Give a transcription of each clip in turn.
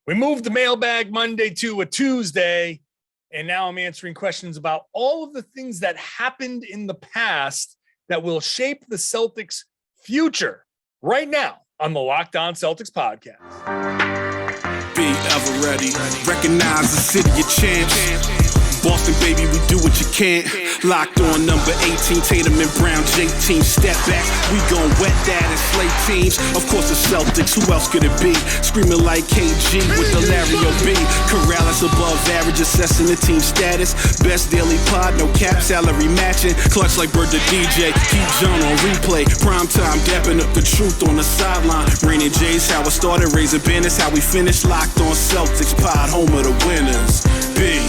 We moved the Mailbag Monday to a Tuesday, and now I'm answering questions about all of the things that happened in the past that will shape the Celtics' future right now on the Locked On Celtics podcast. Be ever ready. Recognize the city of champs. Boston, baby, we do what you can't. Locked on number 18, Tatum and Brown, J-team, step back. We gon' wet that and slay teams. Of course, the Celtics, who else could it be? Screaming like KG with the Larry O.B. Karalis above average, assessing the team status. Best daily pod, no cap, salary matching. Clutch like Bird the DJ, keep John on replay. Prime time, dapping up the truth on the sideline. Raining J's, how it started, raising banners, how we finished. Locked on Celtics pod, home of the winners. B.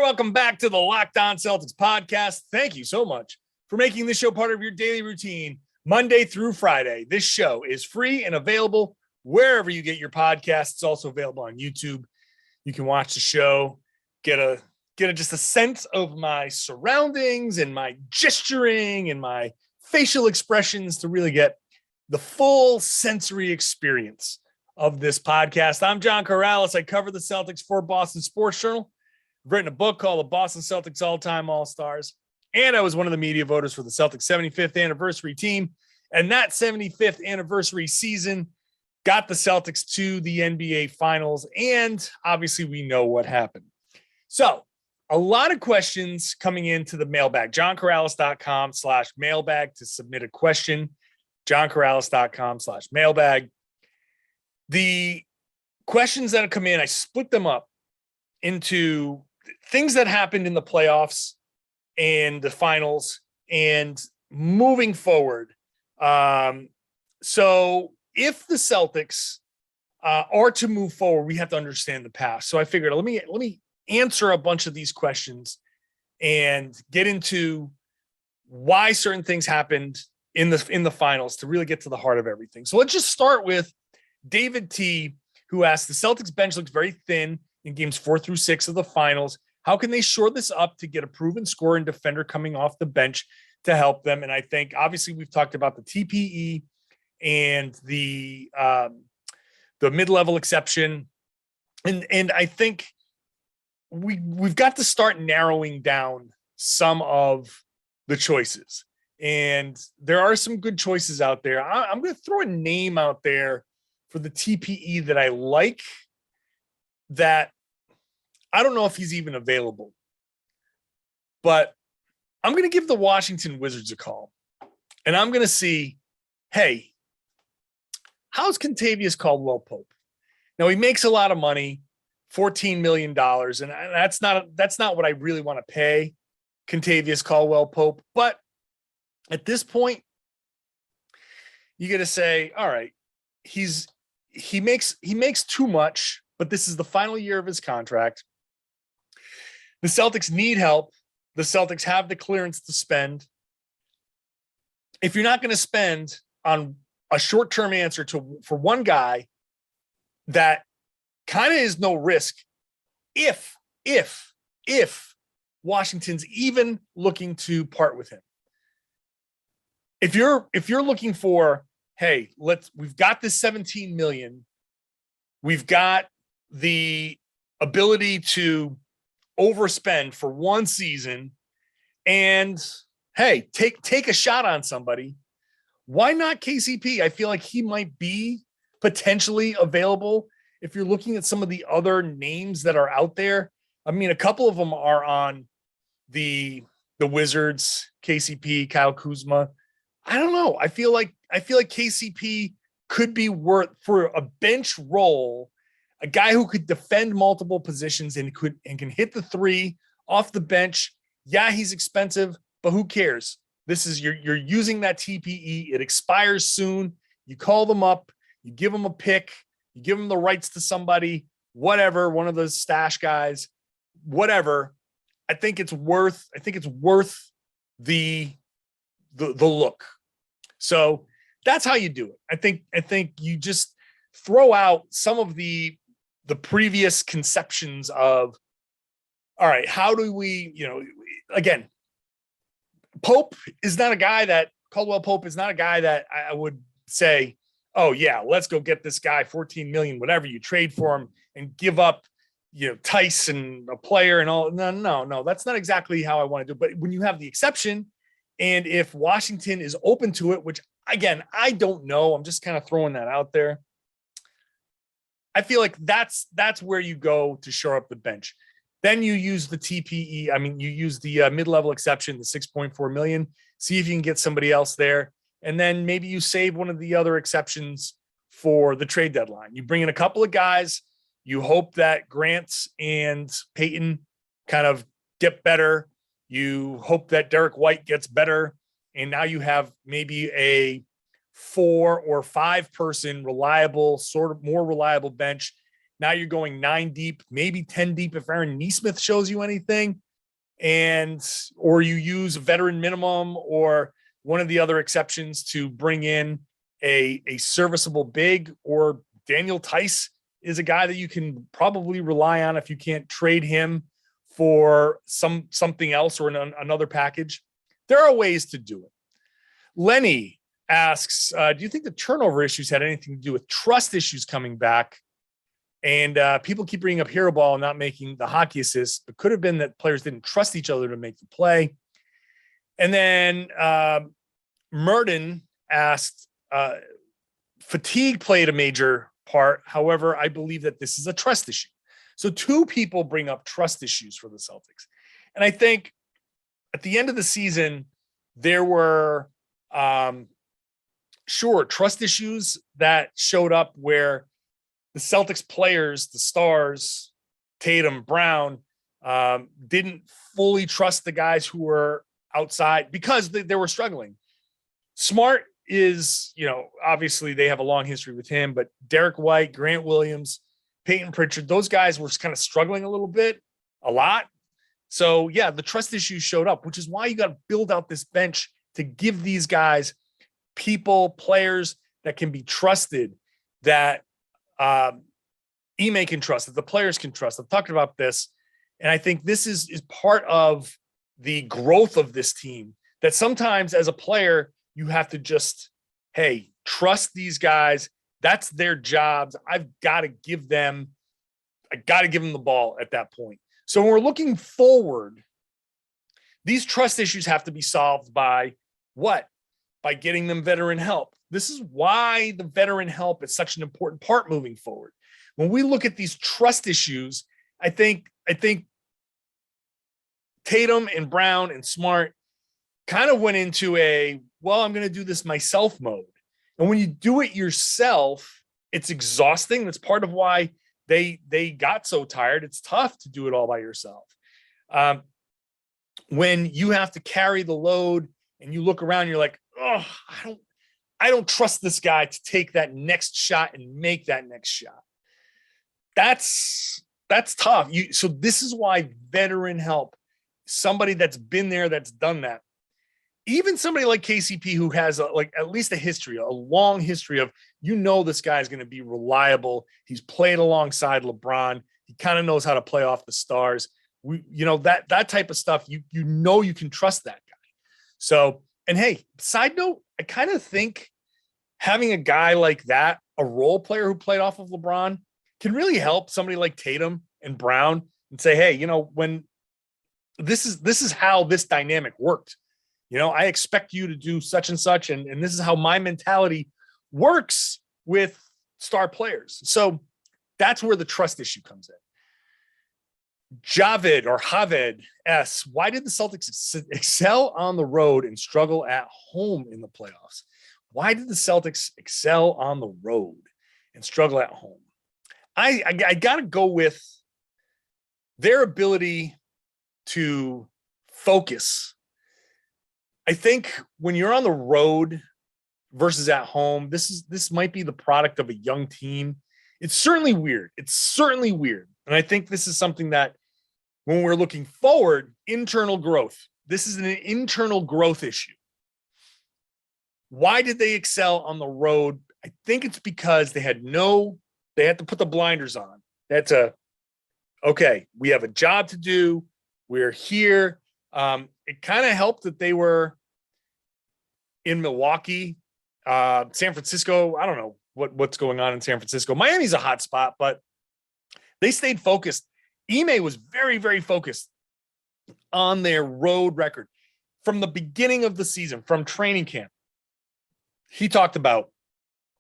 Welcome back to the Locked On Celtics podcast. Thank you so much for making this show part of your daily routine, Monday through Friday. This show is free and available wherever you get your podcasts. It's also available on YouTube. You can watch the show, get just a sense of my surroundings and my gesturing and my facial expressions to really get the full sensory experience of this podcast. I'm John Karalis. I cover the Celtics for Boston Sports Journal. I've written a book called The Boston Celtics All-Time All-Stars, and I was one of the media voters for the Celtics 75th anniversary team. And that 75th anniversary season got the Celtics to the NBA Finals, and obviously we know what happened. So a lot of questions coming into the mailbag. JohnKaralis.com/mailbag to submit a question. JohnKaralis.com/mailbag. The questions that have come in, I split them up into things that happened in the playoffs and the finals and moving forward. So if the Celtics are to move forward, we have to understand the past. So I figured, let me answer a bunch of these questions and get into why certain things happened in the finals to really get to the heart of everything. So let's just start with David T, who asked, the Celtics bench looks very thin in games 4 through 6 of the finals. How can they shore this up to get a proven scorer and defender coming off the bench to help them? And I think obviously we've talked about the TPE and the mid-level exception. And I think we've got to start narrowing down some of the choices. And there are some good choices out there. I'm going to throw a name out there for the TPE that I like, that I don't know if he's even available, but I'm going to give the Washington Wizards a call, and I'm going to see, hey, how's Kentavious CaldwellPope? Now, he makes a lot of money, $14 million, and that's not what I really want to pay Kentavious CaldwellPope. But at this point, you got to say, all right, he makes too much, but this is the final year of his contract. The Celtics need help. The Celtics have the clearance to spend. If you're not going to spend on a short-term answer for one guy that kind of is no risk, if Washington's even looking to part with him. If you're looking for, hey, we've got this $17 million. We've got the ability to overspend for one season, and hey, take a shot on somebody. Why not KCP? I feel like he might be potentially available if you're looking at some of the other names that are out there. I mean, a couple of them are on the Wizards, KCP, Kyle Kuzma. I don't know. I feel like KCP could be worth, for a bench role, a guy who could defend multiple positions and can hit the three off the bench. Yeah, he's expensive, but who cares? This is you're using that TPE. It expires soon. You call them up, you give them a pick, you give them the rights to somebody, whatever, one of those stash guys, whatever. I think it's worth the look. So that's how you do it. I think you just throw out some of the previous conceptions of, all right, how do we, again, CaldwellPope is not a guy that I would say, oh yeah, let's go get this guy, 14 million, whatever, you trade for him and give up, Tyson, a player and all. No. That's not exactly how I want to do it. But when you have the exception, and if Washington is open to it, which again, I don't know, I'm just kind of throwing that out there. I feel like that's where you go to shore up the bench. Then you use the TPE. I mean, you use the mid-level exception, the 6.4 million, see if you can get somebody else there. And then maybe you save one of the other exceptions for the trade deadline. You bring in a couple of guys. You hope that Grant and Peyton kind of get better. You hope that Derek White gets better. And now you have maybe a 4 or 5 person reliable, sort of more reliable bench. Now you're going 9 deep, maybe 10 deep if Aaron Nesmith shows you anything. Or you use a veteran minimum or one of the other exceptions to bring in a serviceable big, or Daniel Tice is a guy that you can probably rely on if you can't trade him for something else or another package. There are ways to do it. Lenny asks, do you think the turnover issues had anything to do with trust issues coming back? And people keep bringing up hero ball and not making the hockey assists, but could have been that players didn't trust each other to make the play. And then Murden asked, fatigue played a major part. However, I believe that this is a trust issue. So 2 people bring up trust issues for the Celtics. And I think at the end of the season, there were, trust issues that showed up where the Celtics players, the stars, Tatum, Brown, didn't fully trust the guys who were outside because they were struggling. Smart is, obviously they have a long history with him, but Derek White, Grant Williams, Peyton Pritchard, those guys were kind of struggling a lot. So yeah, the trust issues showed up, which is why you got to build out this bench to give these guys players that can be trusted, that Ime can trust, that the players can trust. I've talked about this, and I think this is part of the growth of this team, that sometimes as a player, you have to just, hey, trust these guys. That's their jobs. I've got to give them the ball at that point. So when we're looking forward, these trust issues have to be solved by what? By getting them veteran help. This is why the veteran help is such an important part moving forward. When we look at these trust issues, I think Tatum and Brown and Smart kind of went into I'm going to do this myself mode. And when you do it yourself, it's exhausting. That's part of why they got so tired. It's tough to do it all by yourself. When you have to carry the load and you look around, you're like, oh, I don't trust this guy to take that next shot and make that next shot. That's tough. So this is why veteran help, somebody that's been there, that's done that. Even somebody like KCP, who has at least a long history of, this guy is going to be reliable. He's played alongside LeBron. He kind of knows how to play off the stars. That type of stuff, you can trust that guy. So, and hey, side note, I kind of think having a guy like that, a role player who played off of LeBron, can really help somebody like Tatum and Brown and say, hey, when this is how this dynamic worked. I expect you to do such and such, and this is how my mentality works with star players. So that's where the trust issue comes in. Javed S, why did the Celtics excel on the road and struggle at home in the playoffs? Why did the Celtics excel on the road and struggle at home? I got to go with their ability to focus. I think when you're on the road versus at home, this might be the product of a young team. It's certainly weird. And I think this is something that when we're looking forward, internal growth, this is an internal growth issue. Why did they excel on the road? I think it's because they had to put the blinders on. Okay, we have a job to do. We're here. It kind of helped that they were in Milwaukee, San Francisco. I don't know what's going on in San Francisco. Miami's a hot spot, but They stayed focused. Ime was very, very focused on their road record from the beginning of the season, from training camp. He talked about,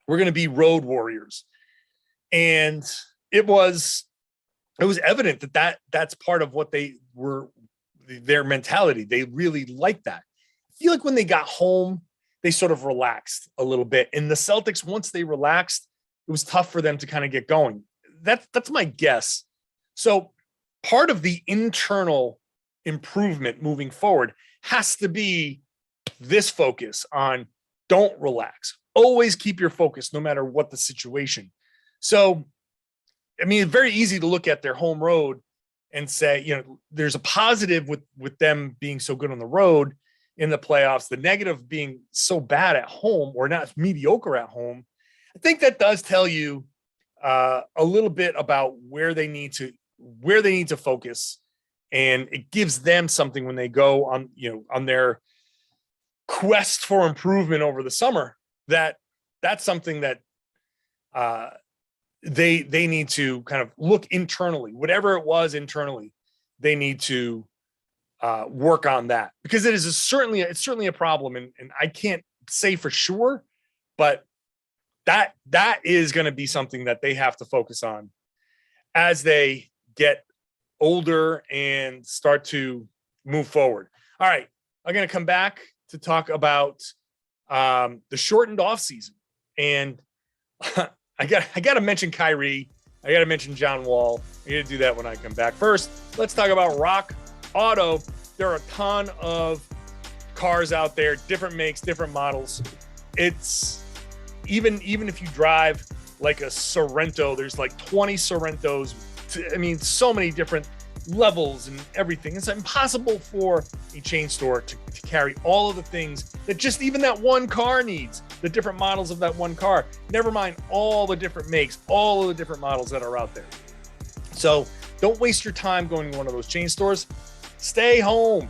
we're going to be road warriors. And it was evident that's part of what they were, their mentality. They really liked that. I feel like when they got home, they sort of relaxed a little bit. And the Celtics, once they relaxed, it was tough for them to kind of get going. That's my guess. So part of the internal improvement moving forward has to be this focus on don't relax. Always keep your focus no matter what the situation. So, I mean, it's very easy to look at their home road and say, you know, there's a positive with them being so good on the road in the playoffs, the negative being so bad at home or not mediocre at home. I think that does tell you a little bit about where they need to focus, and it gives them something when they go on, you know, on their quest for improvement over the summer. That's something that they need to kind of look internally, whatever it was internally, they need to work on that, because it's certainly a problem. And I can't say for sure, but that is going to be something that they have to focus on as they get older and start to move forward. All right. I'm going to come back to talk about the shortened offseason. And I got to mention Kyrie. I got to mention John Wall. I got to do that when I come back. First, let's talk about Rock Auto. There are a ton of cars out there, different makes, different models. It's even if you drive like a Sorrento, there's like 20 Sorrentos. I mean, so many different levels and everything. It's impossible for a chain store to carry all of the things that just even that one car needs, the different models of that one car, never mind all the different makes, all of the different models that are out there. So don't waste your time going to one of those chain stores. Stay home.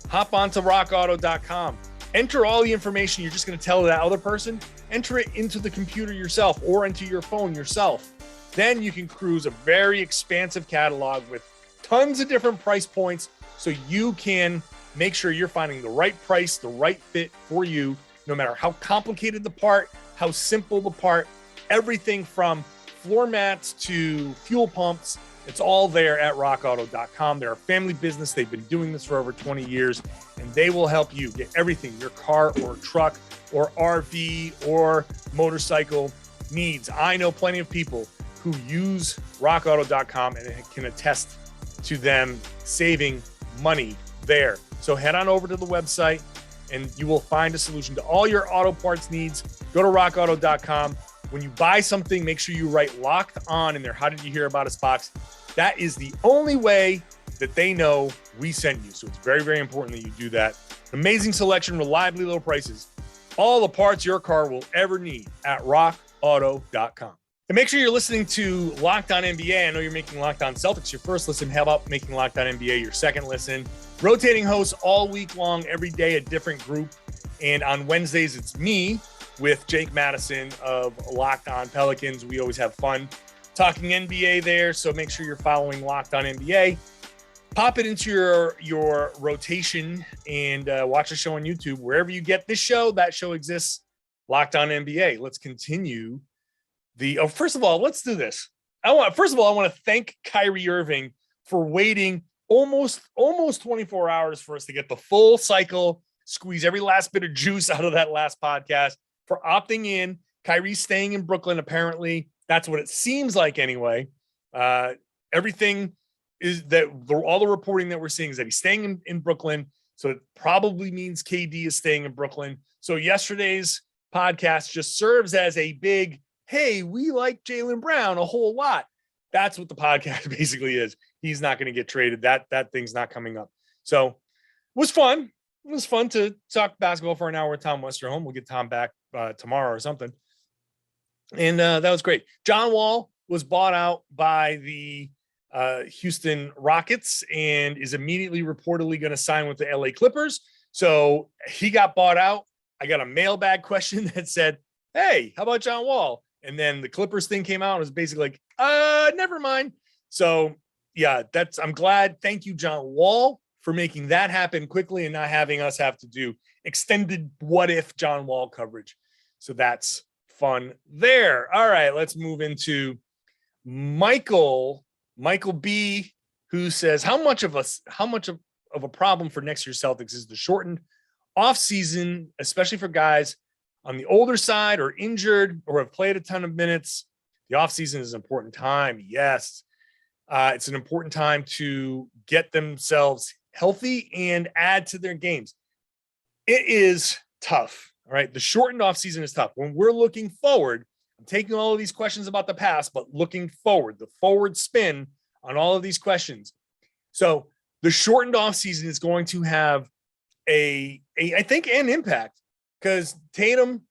Hop onto rockauto.com. Enter all the information you're just going to tell that other person. Enter it into the computer yourself or into your phone yourself. Then you can cruise a very expansive catalog with tons of different price points, so you can make sure you're finding the right price, the right fit for you, no matter how complicated the part, how simple the part, everything from floor mats to fuel pumps. It's all there at rockauto.com. They're a family business. They've been doing this for over 20 years, and they will help you get everything your car or truck or RV or motorcycle needs. I know plenty of people who use rockauto.com and can attest to them saving money there. So head on over to the website and you will find a solution to all your auto parts needs. Go to rockauto.com. When you buy something, make sure you write Locked On in there. How did you hear about us box? That is the only way that they know we sent you. So it's very, very important that you do that. Amazing selection, reliably low prices. All the parts your car will ever need at rockauto.com. And make sure you're listening to Locked On NBA. I know you're making Locked On Celtics your first listen. How about making Locked On NBA your second listen? Rotating hosts all week long, every day a different group. And on Wednesdays, it's me with Jake Madison of Locked On Pelicans. We always have fun talking NBA there, so make sure you're following Locked On NBA. Pop it into your rotation and watch the show on YouTube. Wherever you get this show, that show exists. Locked On NBA. Let's continue. First of all, let's do this. I want to thank Kyrie Irving for waiting almost 24 hours for us to get the full cycle, squeeze every last bit of juice out of that last podcast, for opting in. Kyrie's staying in Brooklyn, apparently. That's what it seems like anyway. Everything is that all the reporting that we're seeing is that he's staying in Brooklyn. So it probably means KD is staying in Brooklyn. So yesterday's podcast just serves as a big, hey, we like Jaylen Brown a whole lot. That's what the podcast basically is. He's not going to get traded. That thing's not coming up. So it was fun. It was fun to talk basketball for an hour with Tom Westerholm. We'll get Tom back tomorrow or something. And that was great. John Wall was bought out by the Houston Rockets and is immediately reportedly going to sign with the LA Clippers. So he got bought out. I got a mailbag question that said, hey, how about John Wall? And then the Clippers thing came out and it was basically like, never mind. So yeah, I'm glad. Thank you, John Wall, for making that happen quickly and not having us have to do extended what if John Wall coverage. So that's fun there. All right, let's move into Michael B, who says, how much of a problem for next year's Celtics is the shortened offseason, especially for guys on the older side or injured or have played a ton of minutes? The offseason is an important time. Yes. It's an important time to get themselves healthy and add to their games. It is tough. All right. The shortened offseason is tough. When we're looking forward, I'm taking all of these questions about the past, but looking forward, the forward spin on all of these questions. So the shortened offseason is going to have I think an impact, because Tatum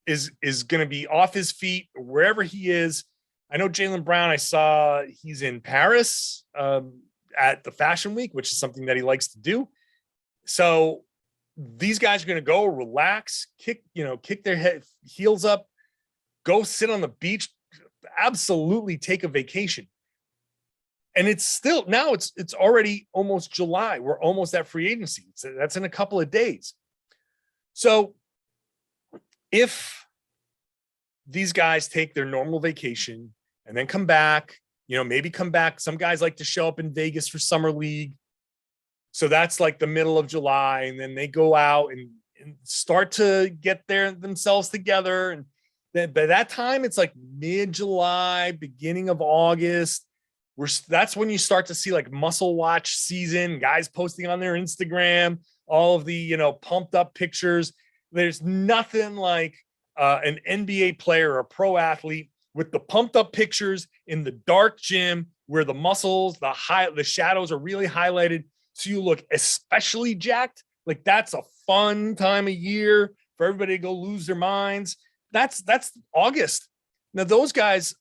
is going to be off his feet wherever he is. I know Jaylen Brown, I saw he's in Paris at the Fashion Week, which is something that he likes to do. So these guys are going to go relax, kick their heels up, go sit on the beach, absolutely take a vacation. And it's still now it's already almost July. We're almost at free agency. That's in a couple of days. So if these guys take their normal vacation and then come back, maybe come back. Some guys like to show up in Vegas for summer league. So that's like the middle of July. And then they go out and start to get themselves together. And then by that time, it's like mid-July, beginning of August. That's when you start to see like muscle watch season, guys posting on their Instagram, all of the, pumped up pictures. There's nothing like an NBA player or a pro athlete with the pumped up pictures in the dark gym where the muscles, the shadows are really highlighted. So you look especially jacked. Like that's a fun time of year for everybody to go lose their minds. That's August. Now those guys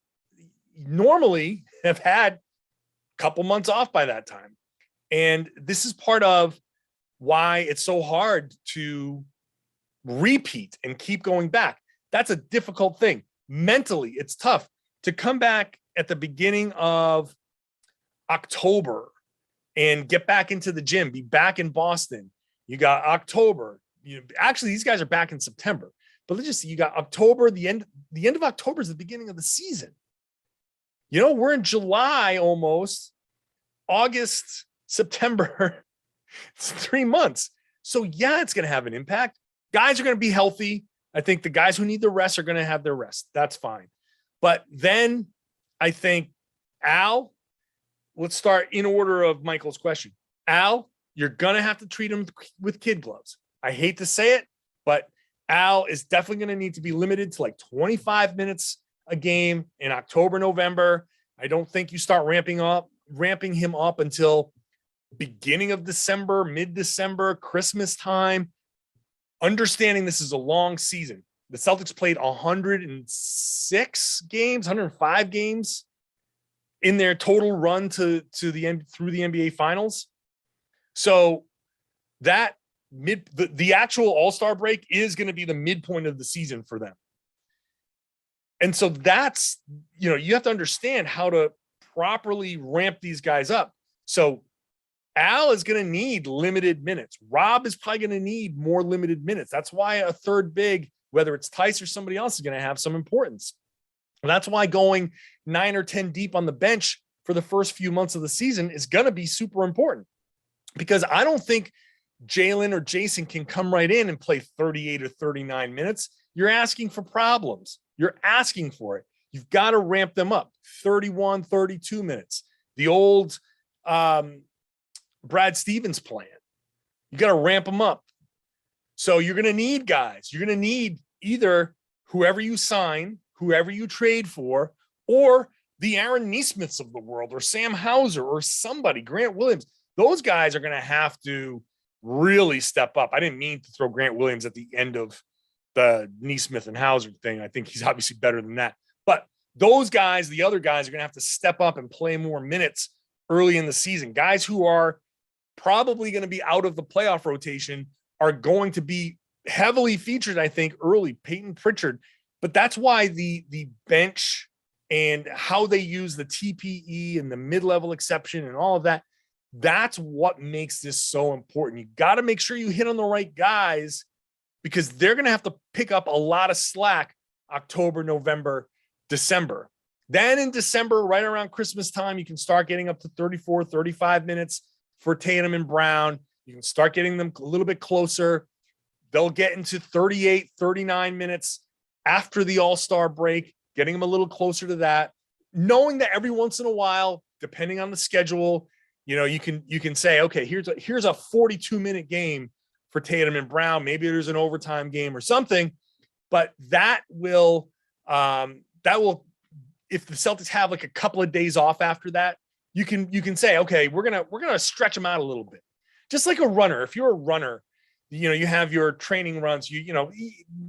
normally have had a couple months off by that time. And this is part of why it's so hard to repeat and keep going back. That's a difficult thing. Mentally, it's tough to come back at the beginning of October and get back into the gym, be back in Boston. You got October. Actually, these guys are back in September. But let's just see, you got October, the end of October is the beginning of the season. We're in July almost, August, September. It's 3 months. So yeah, it's going to have an impact. Guys are going to be healthy. I think the guys who need the rest are going to have their rest. That's fine. But then I think Al, let's start in order of Michael's question. Al, you're going to have to treat him with kid gloves. I hate to say it, but Al is definitely going to need to be limited to like 25 minutes a game in October, November. I don't think you start ramping him up until beginning of December, mid-December, Christmas time. Understanding this is a long season. The Celtics played 106 games, 105 games in their total run through the NBA Finals. So that the actual All-Star break is going to be the midpoint of the season for them. And so that's, you have to understand how to properly ramp these guys up. So Al is going to need limited minutes. Rob is probably going to need more limited minutes. That's why a third big, whether it's Tice or somebody else, is going to have some importance. And that's why going 9 or 10 deep on the bench for the first few months of the season is going to be super important, because I don't think Jaylen or Jayson can come right in and play 38 or 39 minutes. You're asking for problems. You're asking for it. You've got to ramp them up. 31, 32 minutes. The old Brad Stevens plan. You got to ramp them up. So you're going to need guys. You're going to need either whoever you sign, whoever you trade for, or the Aaron Nesmiths of the world, or Sam Hauser, or somebody, Grant Williams. Those guys are going to have to really step up. I didn't mean to throw Grant Williams at the end of the Nesmith and Hauser thing. I think he's obviously better than that. But those guys, the other guys, are going to have to step up and play more minutes early in the season. Guys who are probably going to be out of the playoff rotation are going to be heavily featured, I think, early. Peyton Pritchard, But that's why the bench and how they use the TPE and the mid-level exception and all of that, that's what makes this so important. You got to make sure you hit on the right guys because they're going to have to pick up a lot of slack October, November, December. Then in December, right around Christmas time, you can start getting up to 34, 35 minutes for Tatum and Brown. You can start getting them a little bit closer. They'll get into 38, 39 minutes after the All-Star break, getting them a little closer to that, knowing that every once in a while, depending on the schedule, you can say, okay, here's a 42-minute game for Tatum and Brown. Maybe there's an overtime game or something, but that will, if the Celtics have like a couple of days off after that, you can say, okay, we're gonna stretch them out a little bit, just like a runner. If you're a runner, you have your training runs,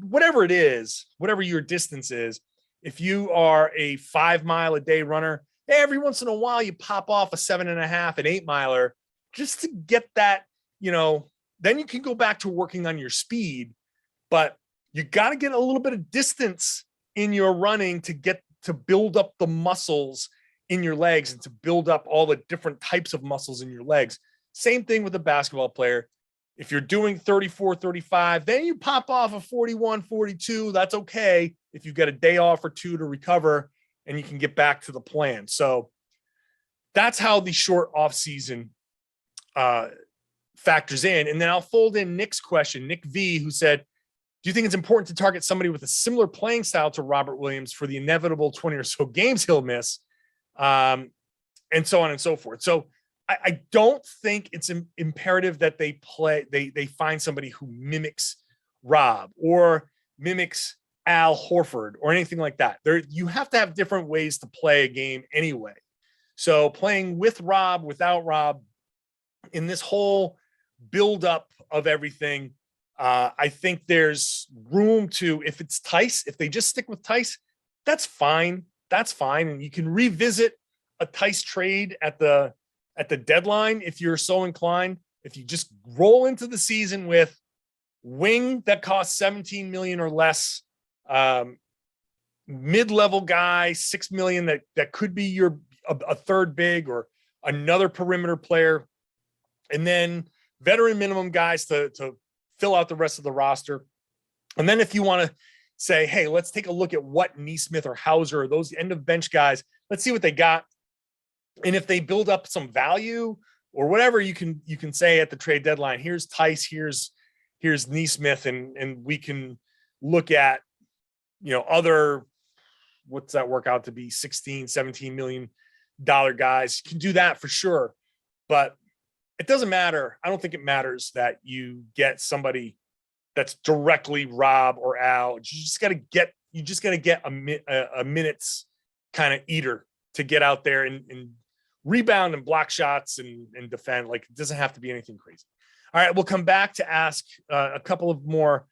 whatever it is, whatever your distance is. If you are a 5 mile a day runner, every once in a while you pop off a 7.5, an 8 miler just to get that, then you can go back to working on your speed, but you got to get a little bit of distance in your running to build up the muscles in your legs and to build up all the different types of muscles in your legs. Same thing with a basketball player. If you're doing 34, 35, then you pop off a 41, 42. That's okay if you've got a day off or two to recover and you can get back to the plan. So that's how the short off season factors in. And then I'll fold in Nick's question, Nick V, who said, do you think it's important to target somebody with a similar playing style to Robert Williams for the inevitable 20 or so games he'll miss? And so on and so forth. So I don't think it's imperative that they find somebody who mimics Rob or mimics Al Horford or anything like that. You have to have different ways to play a game anyway. So playing with Rob, without Rob, in this whole buildup of everything, I think there's room to, if it's Tice, if they just stick with Tice, that's fine. That's fine. And you can revisit a Tice trade at the deadline if you're so inclined. If you just roll into the season with wing that costs 17 million or less, mid-level guy, 6 million that could be a third big or another perimeter player, and then veteran minimum guys to fill out the rest of the roster. And then if you want to say, hey, let's take a look at what Nesmith or Hauser or those end of bench guys, let's see what they got. And if they build up some value or whatever, you can say at the trade deadline, here's Tice, here's Nesmith, and we can look at, other, what's that work out to be, 16, 17 million dollar guys. You can do that for sure. But it doesn't matter. I don't think it matters that you get somebody that's directly Rob or Al. You just got to get a minutes kind of eater to get out there and rebound and block shots and defend. Like, it doesn't have to be anything crazy. All right, we'll come back to ask a couple of more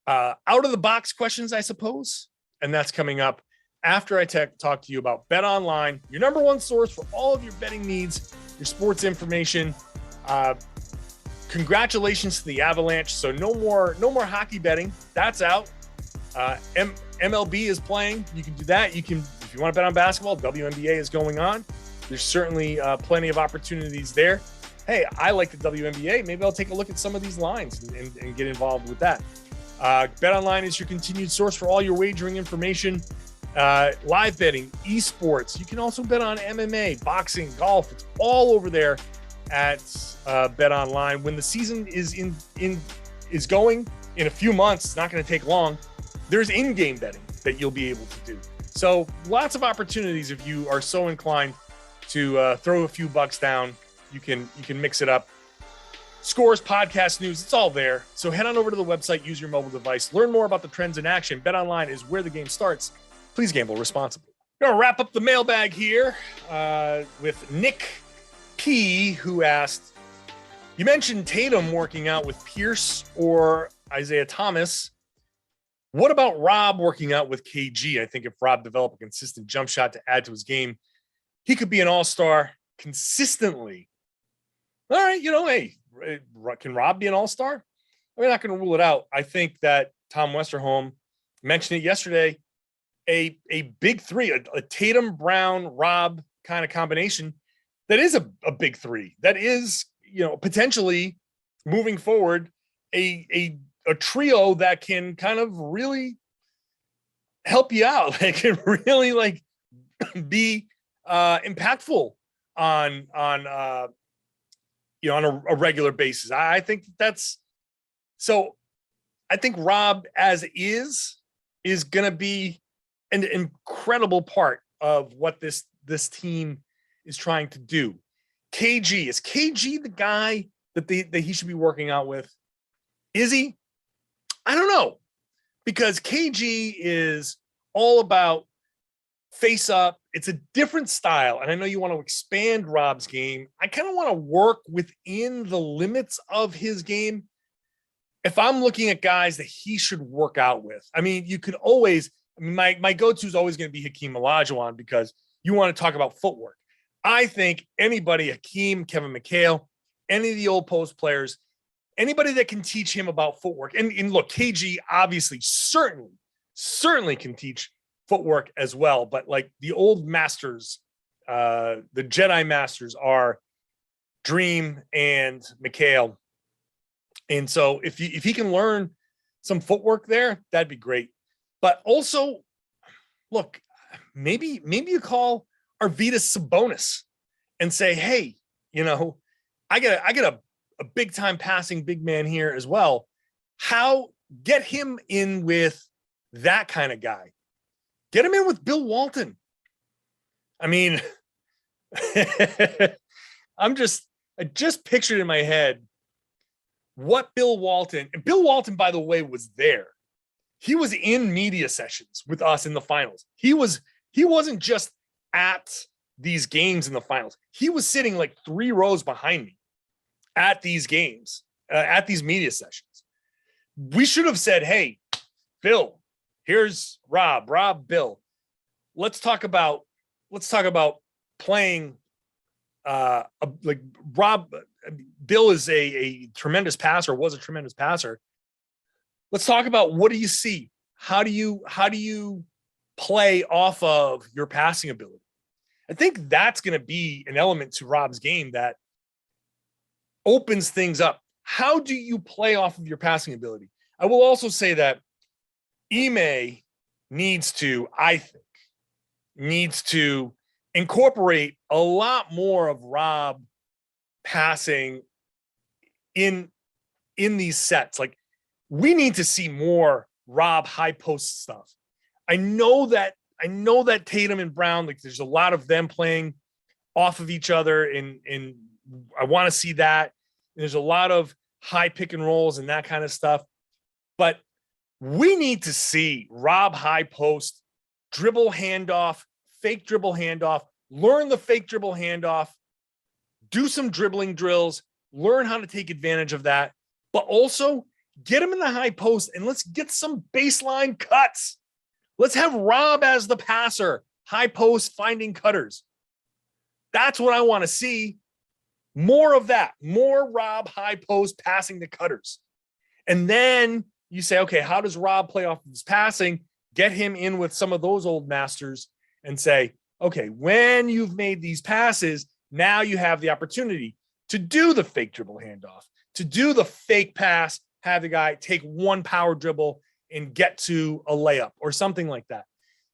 out of the box questions, I suppose. And that's coming up after I talk to you about BetOnline, your number one source for all of your betting needs, your sports information. Congratulations to the Avalanche. So no more hockey betting. That's out. MLB is playing. You can do that. You can, if you want to bet on basketball, WNBA is going on. There's certainly plenty of opportunities there. Hey, I like the WNBA. Maybe I'll take a look at some of these lines and get involved with that. BetOnline is your continued source for all your wagering information, live betting, esports. You can also bet on MMA, boxing, golf. It's all over there at BetOnline. When the season is going in a few months, it's not going to take long. There's in-game betting that you'll be able to do. So lots of opportunities if you are so inclined to throw a few bucks down. You can mix it up. Scores, podcast news, it's all there. So head on over to the website, use your mobile device, learn more about the trends in action. BetOnline is where the game starts. Please gamble responsibly. We're going to wrap up the mailbag here with Nick P, who asked, you mentioned Tatum working out with Pierce or Isaiah Thomas. What about Rob working out with KG? I think if Rob developed a consistent jump shot to add to his game, he could be an all-star consistently. All right, hey, can Rob be an all-star? I'm not going to rule it out. I think that Tom Westerholm mentioned it yesterday, a big three, a Tatum Brown Rob kind of combination that is a big three. That is, potentially moving forward a trio that can kind of really help you out. They can really like be impactful on a regular basis. I think that's so. I think Rob as is going to be an incredible part of what this team is trying to do. Is KG the guy that he should be working out with? Is he? I don't know, because KG is all about face up. It's a different style. And I know you want to expand Rob's game. I kind of want to work within the limits of his game. If I'm looking at guys that he should work out with, I mean, you could always, my go-to is always going to be Hakeem Olajuwon, because you want to talk about footwork. I think anybody, Hakeem, Kevin McHale, any of the old post players, anybody that can teach him about footwork. And look, KG obviously certainly can teach footwork as well. But like the old masters, the Jedi masters are Dream and McHale. And so if he can learn some footwork there, that'd be great. But also, look, maybe you call Arvydas Sabonis and say, hey, I got a big time passing big man here as well. How get him in with that kind of guy? Get him in with Bill Walton. I mean, I just pictured in my head what Bill Walton, by the way, was there. He was in media sessions with us in the finals. He wasn't just at these games in the finals. He was sitting like 3 rows behind me at these games, at these media sessions. We should have said, hey, Bill, here's Rob, Bill. Let's talk about playing like Rob. Bill is a tremendous passer, was a tremendous passer. Let's talk about, what do you see? How do you play off of your passing ability? I think that's going to be an element to Rob's game that opens things up. How do you play off of your passing ability? I will also say that Ime needs to incorporate a lot more of Rob passing in these sets. Like, we need to see more Rob high post stuff. I know that Tatum and Brown, like, there's a lot of them playing off of each other, and I want to see that. There's a lot of high pick and rolls and that kind of stuff, but we need to see Rob high post, dribble handoff, fake dribble handoff, learn the fake dribble handoff, do some dribbling drills, learn how to take advantage of that, but also get him in the high post and let's get some baseline cuts. Let's have Rob as the passer, high post, finding cutters. That's what I want to see. More of that, more Rob high post passing the cutters. And then you say, okay, how does Rob play off of his passing? Get him in with some of those old masters and say, okay, when you've made these passes, now you have the opportunity to do the fake dribble handoff, to do the fake pass, have the guy take one power dribble and get to a layup or something like that.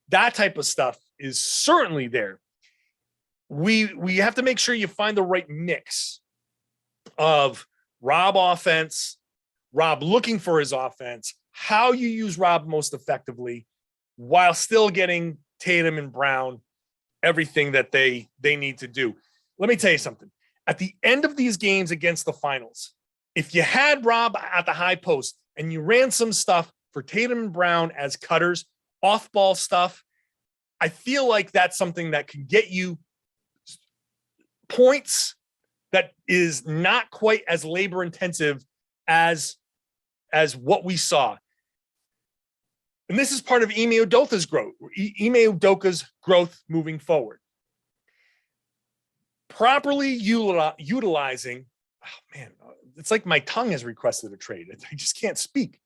That type of stuff is certainly there. We have to make sure you find the right mix of Rob offense, Rob looking for his offense, how you use Rob most effectively while still getting Tatum and Brown everything that they need to do. Let me tell you something. At the end of these games against the finals, if you had Rob at the high post and you ran some stuff for Tatum and Brown as cutters, off-ball stuff, I feel like that's something that can get you points that is not quite as labor intensive as what we saw. And this is part of Ime Udoka's growth moving forward. Properly utilizing, oh man, it's like my tongue has requested a trade. I just can't speak.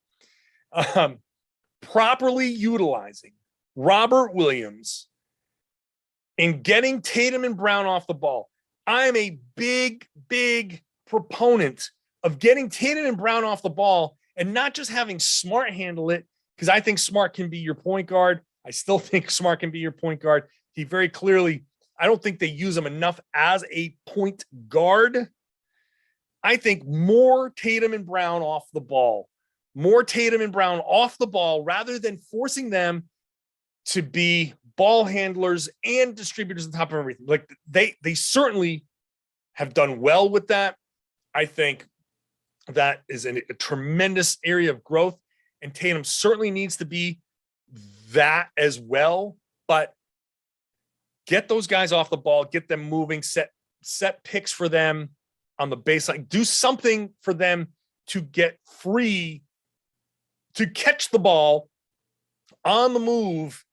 properly utilizing Robert Williams and getting Tatum and Brown off the ball. I am a big, big proponent of getting Tatum and Brown off the ball and not just having Smart handle it, because I think Smart can be your point guard. I still think Smart can be your point guard. He very clearly, I don't think they use him enough as a point guard. I think more Tatum and Brown off the ball, rather than forcing them to be ball handlers and distributors on top of everything. Like they certainly have done well with that. I think that is a tremendous area of growth, and Tatum certainly needs to be that as well. But get those guys off the ball, get them moving, set picks for them on the baseline, do something for them to get free, to catch the ball on the move,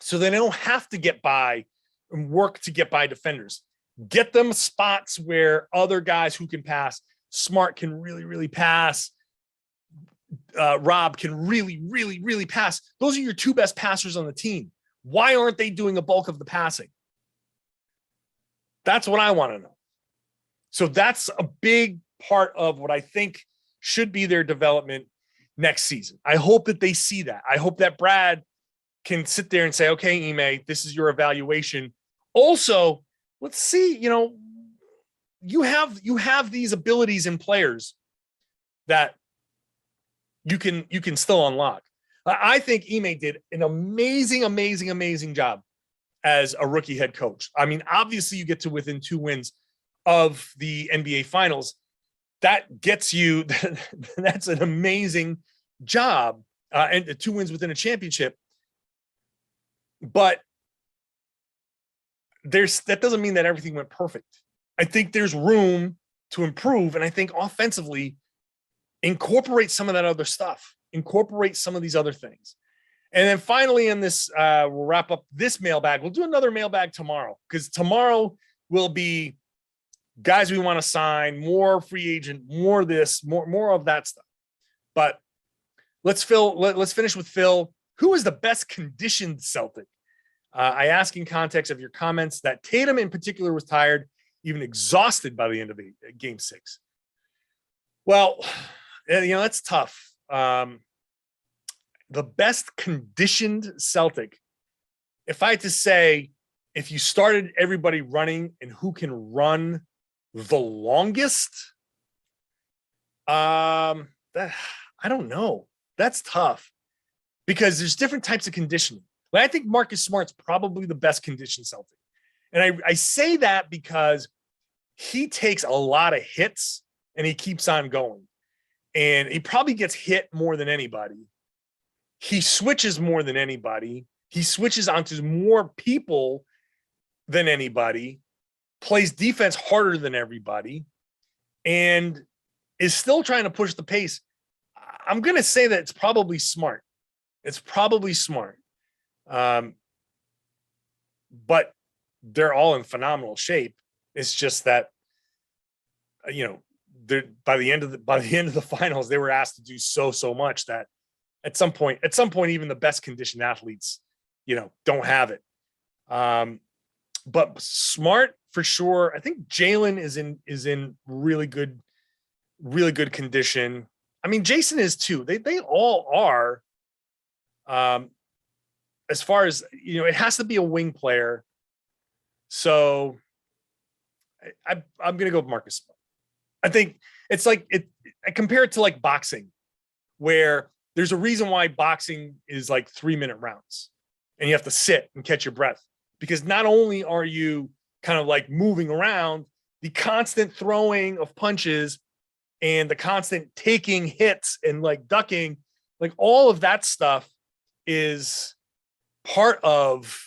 so they don't have to get by and work to get by defenders. Get them spots where other guys who can pass, Smart can really, really pass. Rob can really, really, really pass. Those are your two best passers on the team. Why aren't they doing a bulk of the passing? That's what I want to know. So that's a big part of what I think should be their development next season. I hope that they see that. I hope that Brad can sit there and say, okay, Ime, this is your evaluation. Also, let's see, you have these abilities in players that you can still unlock. I think Ime did an amazing job as a rookie head coach. I mean, obviously you get to within 2 wins of the NBA Finals. That gets you, that's an amazing job, and 2 wins within a championship. But that doesn't mean that everything went perfect. I think there's room to improve, and I think offensively, incorporate some of that other stuff, incorporate some of these other things. And then finally in this, we'll wrap up this mailbag. We'll do another mailbag tomorrow, because tomorrow will be guys we want to sign, more free agent, more this, more of that stuff. But let's finish with Phil. Who is the best conditioned Celtic? I ask in context of your comments that Tatum in particular was tired, even exhausted by the end of game 6. Well, that's tough. The best conditioned Celtic, if I had to say, if you started everybody running and who can run the longest, I don't know. That's tough, because there's different types of conditioning. But I think Marcus Smart's probably the best conditioned Celtic. And I say that because he takes a lot of hits and he keeps on going. And he probably gets hit more than anybody. He switches more than anybody. He switches onto more people than anybody, plays defense harder than everybody, and is still trying to push the pace. I'm going to say that it's probably Smart. It's probably Smart. But they're all in phenomenal shape. It's just that, by the end of the finals, they were asked to do so much that at some point, even the best conditioned athletes, don't have it. But Smart for sure. I think Jaylen is in really good condition. I mean, Jayson is too. They all are. As far as, it has to be a wing player. So I'm going to go with Marcus Smart. I think it's like I compare it to like boxing, where there's a reason why boxing is like 3-minute rounds and you have to sit and catch your breath, because not only are you kind of like moving around, the constant throwing of punches and the constant taking hits and like ducking, like all of that stuff is part of,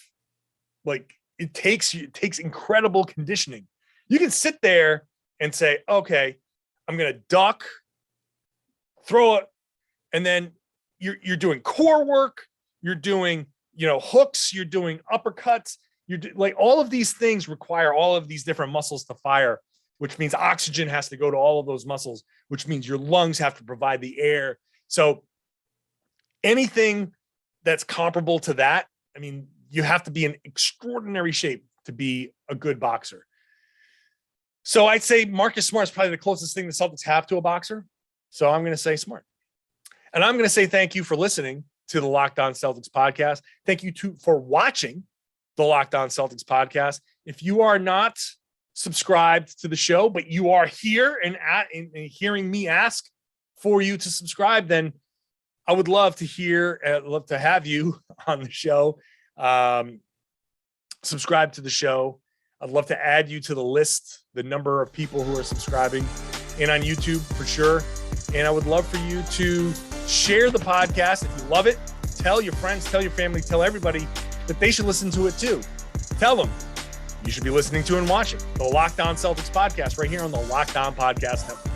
like, it takes incredible conditioning. You can sit there and say, okay, I'm going to duck, throw it. And then you're doing core work. You're doing, hooks, you're doing uppercuts. Like all of these things require all of these different muscles to fire, which means oxygen has to go to all of those muscles, which means your lungs have to provide the air. So anything that's comparable to that, I mean, you have to be in extraordinary shape to be a good boxer. So I'd say Marcus Smart is probably the closest thing the Celtics have to a boxer. So I'm going to say Smart. And I'm going to say thank you for listening to the Locked On Celtics podcast. Thank you for watching the Locked On Celtics podcast. If you are not subscribed to the show, but you are here and hearing me ask for you to subscribe, then I would love to have you on the show. Subscribe to the show. I'd love to add you to the list, the number of people who are subscribing, and on YouTube for sure. And I would love for you to share the podcast. If you love it, tell your friends, tell your family, tell everybody that they should listen to it too. Tell them you should be listening to and watching the Locked On Celtics podcast right here on the Locked On Podcast Network.